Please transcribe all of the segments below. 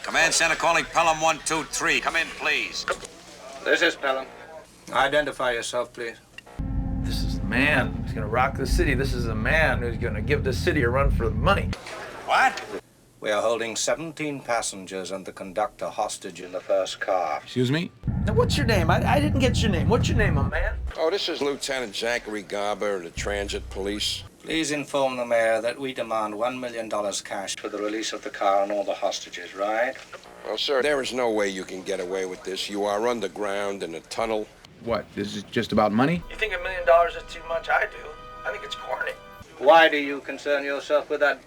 Command Center calling Pelham 123. Come in, please. This is Pelham. Identify yourself, please. This is the man who's gonna rock the city. This is the man who's gonna give the city a run for the money. What? We are holding 17 passengers and the conductor hostage in the first car. Excuse me? Now, what's your name? I didn't get your name. What's your name, my man? Oh, this is Lieutenant Zachary Garber of the Transit Police. Please inform the mayor that we demand $1 million cash for the release of the car and all the hostages, right? Well, sir, there is no way you can get away with this. You are underground in a tunnel. What, this is just about money? You think $1 million is too much? I do. I think it's corny. Why do you concern yourself with that?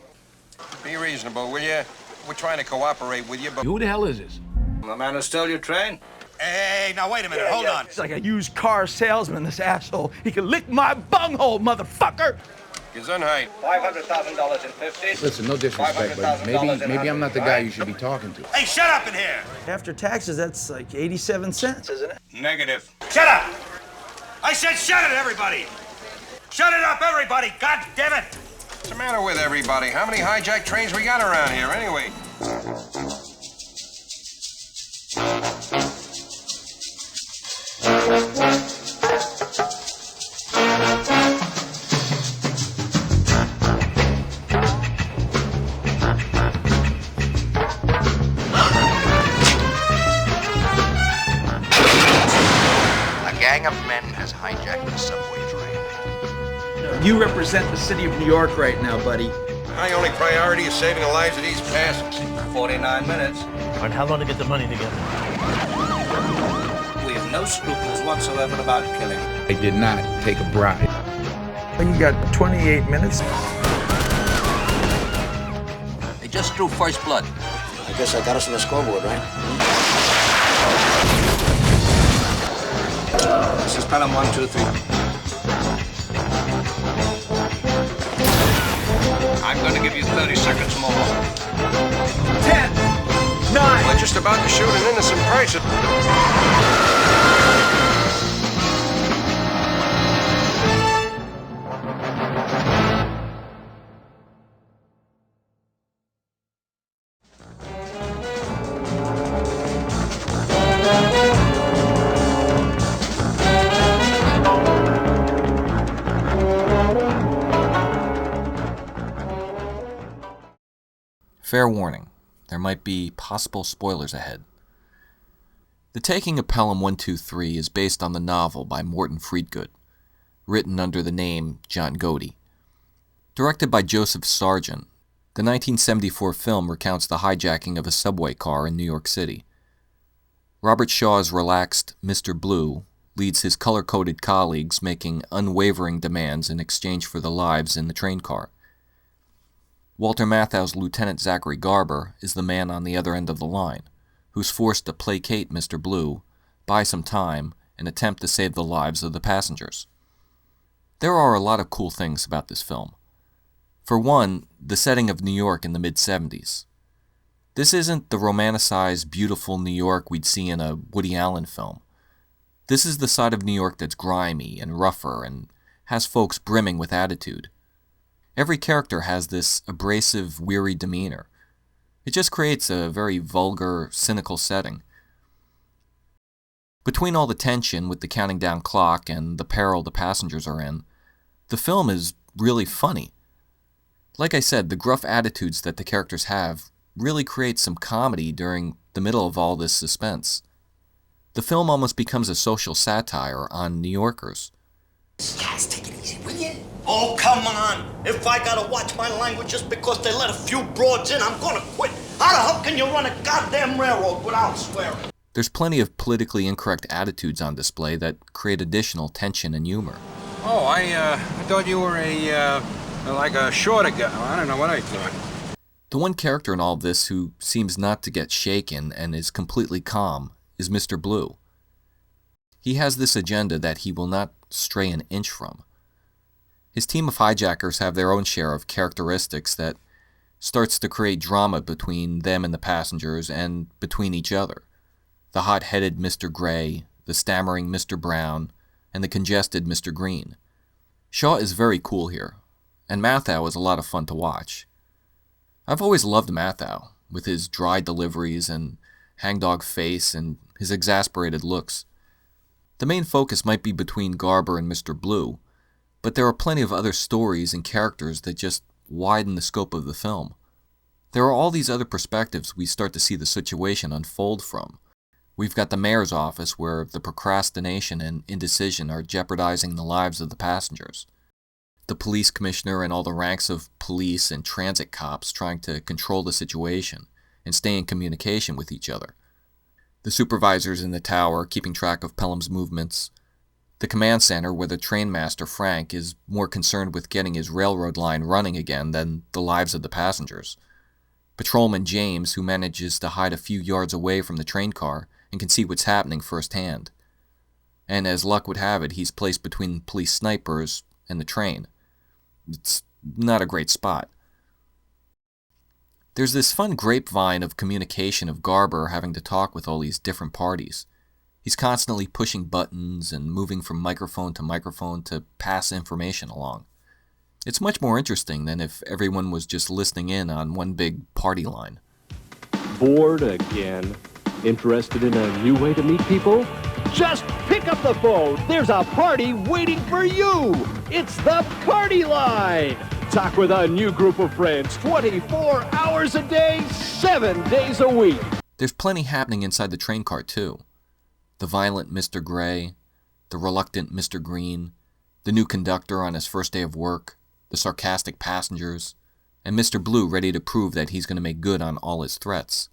Be reasonable, will you? We're trying to cooperate with you, but... Who the hell is this? The man who stole your train? Hey, now wait a minute, hold on. He's like a used car salesman, this asshole. He can lick my bunghole, motherfucker! Gesundheit. $500,000 in 50s. Listen, no disrespect, but maybe I'm not the guy you should be talking to. Hey, shut up in here! After taxes, that's like 87 cents, isn't it? Negative. Shut up! I said shut it, everybody! Shut it up, everybody! God damn it! What's the matter with everybody? How many hijack trains we got around here, anyway? A gang of men has hijacked the subway train. You represent the city of New York right now, buddy. My only priority is saving the lives of these passengers. 49 minutes. All right, how long to get the money together? We have no scruples whatsoever about killing. I did not take a bribe. You got 28 minutes. They just drew first blood. I guess I got us on the scoreboard, right? This is Pelham 123. I'm going to give you 30 seconds more. 10, 9. We're just about to shoot an innocent person. Fair warning, there might be possible spoilers ahead. The Taking of Pelham 123 is based on the novel by Morton Friedgood, written under the name John Gotti. Directed by Joseph Sargent, the 1974 film recounts the hijacking of a subway car in New York City. Robert Shaw's relaxed Mr. Blue leads his color-coded colleagues making unwavering demands in exchange for the lives in the train car. Walter Matthau's Lieutenant Zachary Garber is the man on the other end of the line, who's forced to placate Mr. Blue, buy some time, and attempt to save the lives of the passengers. There are a lot of cool things about this film. For one, the setting of New York in the mid-70s. This isn't the romanticized, beautiful New York we'd see in a Woody Allen film. This is the side of New York that's grimy and rougher and has folks brimming with attitude. Every character has this abrasive, weary demeanor. It just creates a very vulgar, cynical setting. Between all the tension with the counting down clock and the peril the passengers are in, the film is really funny. Like I said, the gruff attitudes that the characters have really create some comedy during the middle of all this suspense. The film almost becomes a social satire on New Yorkers. Guys, take it easy, will you? Oh, come on. If I gotta watch my language just because they let a few broads in, I'm gonna quit. How the hell can you run a goddamn railroad without swearing? There's plenty of politically incorrect attitudes on display that create additional tension and humor. Oh, I thought you were like a shorter guy. I don't know what I thought. The one character in all of this who seems not to get shaken and is completely calm is Mr. Blue. He has this agenda that he will not stray an inch from. His team of hijackers have their own share of characteristics that starts to create drama between them and the passengers and between each other. The hot-headed Mr. Gray, the stammering Mr. Brown, and the congested Mr. Green. Shaw is very cool here, and Matthau is a lot of fun to watch. I've always loved Matthau. with his dry deliveries and hangdog face and his exasperated looks. The main focus might be between Garber and Mr. Blue, but there are plenty of other stories and characters that just widen the scope of the film. There are all these other perspectives we start to see the situation unfold from. We've got the mayor's office where the procrastination and indecision are jeopardizing the lives of the passengers. The police commissioner and all the ranks of police and transit cops trying to control the situation and stay in communication with each other. The supervisors in the tower keeping track of Pelham's movements. The command center where the trainmaster, Frank, is more concerned with getting his railroad line running again than the lives of the passengers. Patrolman James, who manages to hide a few yards away from the train car and can see what's happening firsthand. And as luck would have it, he's placed between police snipers and the train. It's not a great spot. There's this fun grapevine of communication of Garber having to talk with all these different parties. He's constantly pushing buttons and moving from microphone to pass information along. It's much more interesting than if everyone was just listening in on one big party line. Bored again? Interested in a new way to meet people? Just pick up the phone. There's a party waiting for you. It's the Party Line. Talk with a new group of friends 24 hours a day, 7 days a week. There's plenty happening inside the train car, too. The violent Mr. Gray, the reluctant Mr. Green, the new conductor on his first day of work, the sarcastic passengers, and Mr. Blue ready to prove that he's going to make good on all his threats.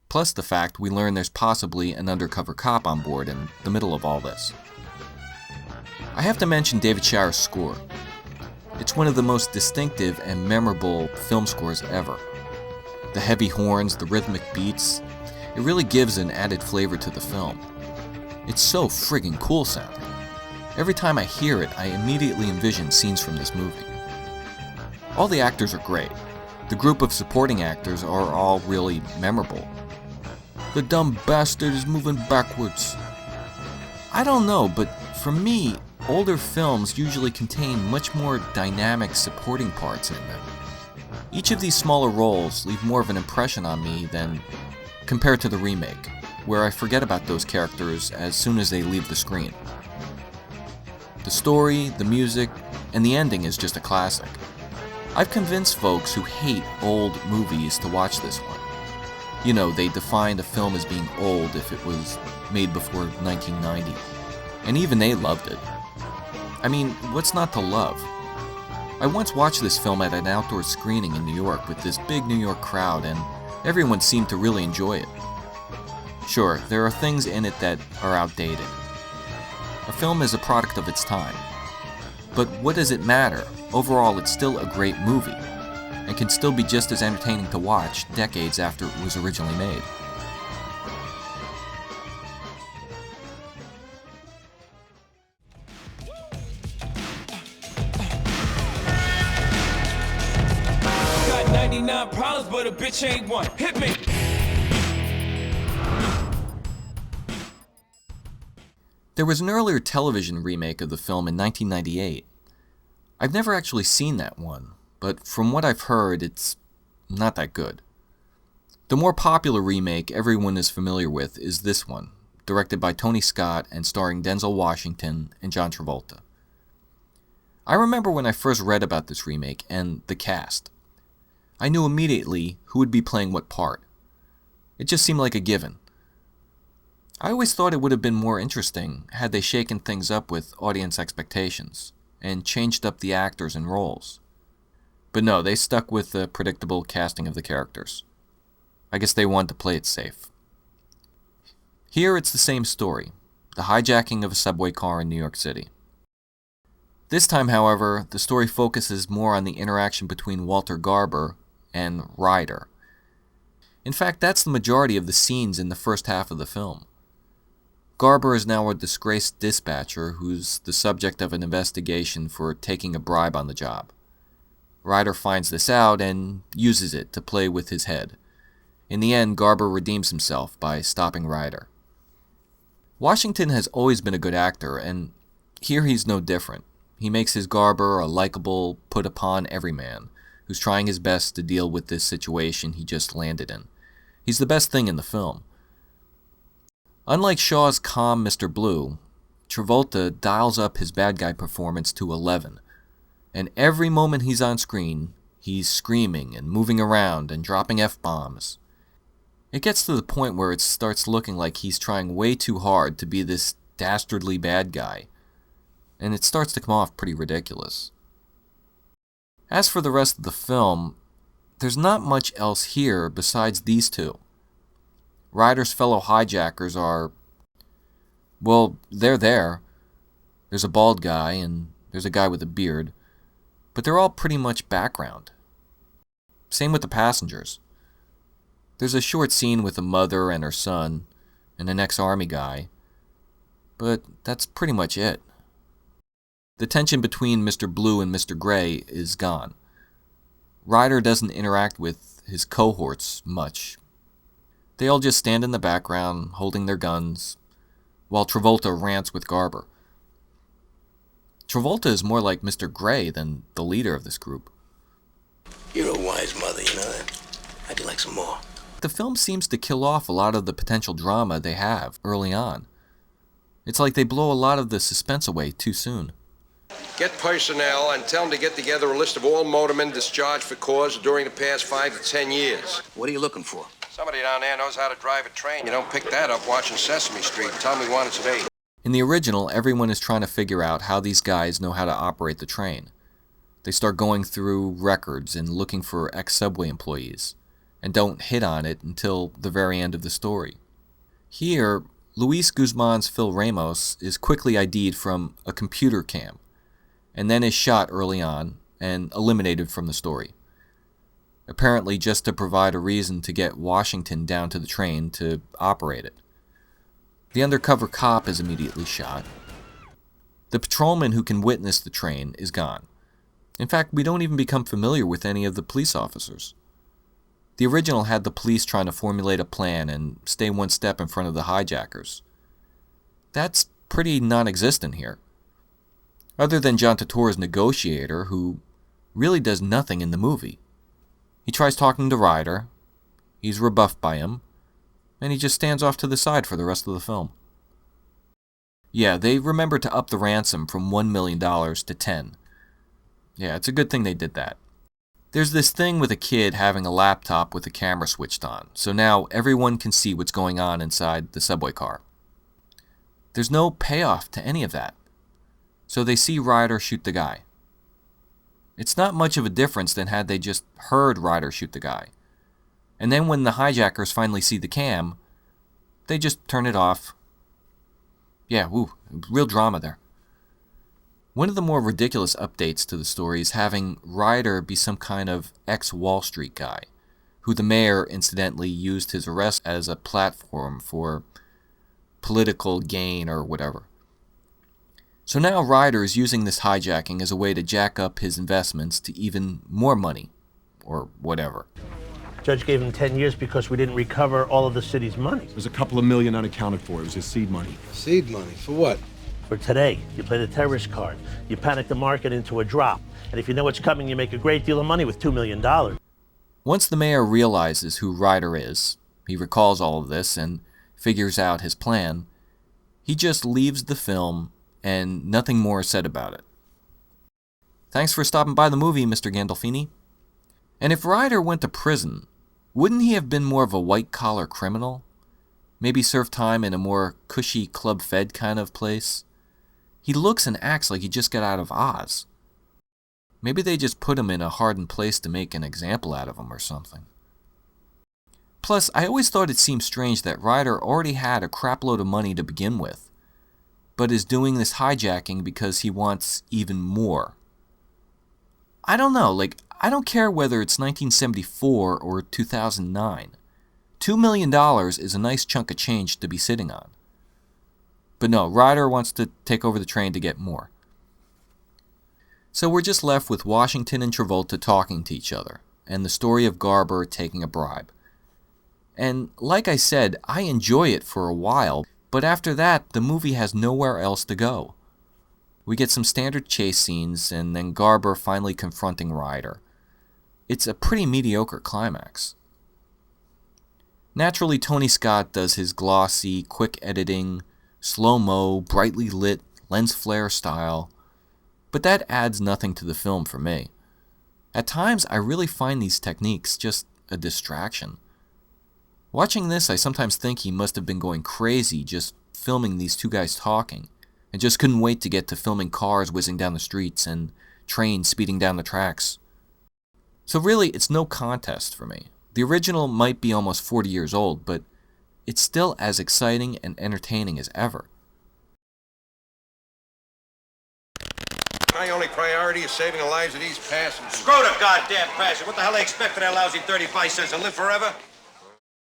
Plus the fact we learn there's possibly an undercover cop on board in the middle of all this. I have to mention David Shire's score. It's one of the most distinctive and memorable film scores ever. The heavy horns, the rhythmic beats, it really gives an added flavor to the film. It's so friggin' cool sounding. Every time I hear it, I immediately envision scenes from this movie. All the actors are great. The group of supporting actors are all really memorable. The dumb bastard is moving backwards. I don't know, but for me, older films usually contain much more dynamic supporting parts in them. Each of these smaller roles leave more of an impression on me than compared to the remake, where I forget about those characters as soon as they leave the screen. The story, the music, and the ending is just a classic. I've convinced folks who hate old movies to watch this one. You know, they defined a film as being old if it was made before 1990. And even they loved it. I mean, what's not to love? I once watched this film at an outdoor screening in New York with this big New York crowd, and everyone seemed to really enjoy it. Sure, there are things in it that are outdated. A film is a product of its time. But what does it matter? Overall, it's still a great movie, and can still be just as entertaining to watch decades after it was originally made. Got 99 problems, but a bitch ain't one. Hit me! There was an earlier television remake of the film in 1998. I've never actually seen that one, but from what I've heard, it's not that good. The more popular remake everyone is familiar with is this one, directed by Tony Scott and starring Denzel Washington and John Travolta. I remember when I first read about this remake and the cast. I knew immediately who would be playing what part. It just seemed like a given. I always thought it would have been more interesting had they shaken things up with audience expectations and changed up the actors and roles. But no, they stuck with the predictable casting of the characters. I guess they wanted to play it safe. Here it's the same story, the hijacking of a subway car in New York City. This time, however, the story focuses more on the interaction between Walter Garber and Ryder. In fact, that's the majority of the scenes in the first half of the film. Garber is now a disgraced dispatcher who's the subject of an investigation for taking a bribe on the job. Ryder finds this out and uses it to play with his head. In the end, Garber redeems himself by stopping Ryder. Washington has always been a good actor, and here he's no different. He makes his Garber a likable, put-upon everyman, who's trying his best to deal with this situation he just landed in. He's the best thing in the film. Unlike Shaw's calm Mr. Blue, Travolta dials up his bad guy performance to 11, and every moment he's on screen, he's screaming and moving around and dropping F-bombs. It gets to the point where it starts looking like he's trying way too hard to be this dastardly bad guy, and it starts to come off pretty ridiculous. As for the rest of the film, there's not much else here besides these two. Ryder's fellow hijackers are, well, they're there. There's a bald guy and there's a guy with a beard, but they're all pretty much background. Same with the passengers. There's a short scene with a mother and her son and an ex-army guy, but that's pretty much it. The tension between Mr. Blue and Mr. Gray is gone. Ryder doesn't interact with his cohorts much. They all just stand in the background, holding their guns, while Travolta rants with Garber. Travolta is more like Mr. Gray than the leader of this group. You're a wise mother, you know that? How'd you like some more? The film seems to kill off a lot of the potential drama they have early on. It's like they blow a lot of the suspense away too soon. Get personnel and tell them to get together a list of all motormen discharged for cause during the past 5 to 10 years. What are you looking for? Somebody down there knows how to drive a train. You don't pick that up watching Sesame Street. Tell me when it's at 8. In the original, everyone is trying to figure out how these guys know how to operate the train. They start going through records and looking for ex-subway employees, and don't hit on it until the very end of the story. Here, Luis Guzman's Phil Ramos is quickly ID'd from a computer cam, and then is shot early on and eliminated from the story. Apparently just to provide a reason to get Washington down to the train to operate it. The undercover cop is immediately shot. The patrolman who can witness the train is gone. In fact, we don't even become familiar with any of the police officers. The original had the police trying to formulate a plan and stay one step in front of the hijackers. That's pretty non-existent here. Other than John Turturro's negotiator, who really does nothing in the movie. He tries talking to Ryder, he's rebuffed by him, and he just stands off to the side for the rest of the film. Yeah, they remembered to up the ransom from $1 million to 10. Yeah, it's a good thing they did that. There's this thing with a kid having a laptop with the camera switched on, so now everyone can see what's going on inside the subway car. There's no payoff to any of that. So they see Ryder shoot the guy. It's not much of a difference than had they just heard Ryder shoot the guy. And then when the hijackers finally see the cam, they just turn it off. Yeah, woo, real drama there. One of the more ridiculous updates to the story is having Ryder be some kind of ex-Wall Street guy, who the mayor incidentally used his arrest as a platform for political gain or whatever. So now Ryder is using this hijacking as a way to jack up his investments to even more money, or whatever. Judge gave him 10 years because we didn't recover all of the city's money. There's a couple of million unaccounted for. It was his seed money. Seed money? For what? For today. You play the terrorist card. You panic the market into a drop. And if you know what's coming, you make a great deal of money with $2 million. Once the mayor realizes who Ryder is, he recalls all of this and figures out his plan, he just leaves the film and nothing more is said about it. Thanks for stopping by the movie, Mr. Gandolfini. And if Ryder went to prison, wouldn't he have been more of a white-collar criminal? Maybe serve time in a more cushy, club-fed kind of place? He looks and acts like he just got out of Oz. Maybe they just put him in a hardened place to make an example out of him or something. Plus, I always thought it seemed strange that Ryder already had a crapload of money to begin with, but is doing this hijacking because he wants even more. I don't know, I don't care whether it's 1974 or 2009. $2 million is a nice chunk of change to be sitting on. But no, Ryder wants to take over the train to get more. So we're just left with Washington and Travolta talking to each other, and the story of Garber taking a bribe. And like I said, I enjoy it for a while, but after that, the movie has nowhere else to go. We get some standard chase scenes, and then Garber finally confronting Ryder. it's a pretty mediocre climax. Naturally, Tony Scott does his glossy, quick editing, slow-mo, brightly lit, lens flare style, but that adds nothing to the film for me. At times, I really find these techniques just a distraction. Watching this, I sometimes think he must have been going crazy just filming these two guys talking, and just couldn't wait to get to filming cars whizzing down the streets and trains speeding down the tracks. So really, it's no contest for me. The original might be almost 40 years old, but it's still as exciting and entertaining as ever. My only priority is saving the lives of these passengers. Screw the goddamn passion. What the hell they expect for their lousy 35 cents to live forever?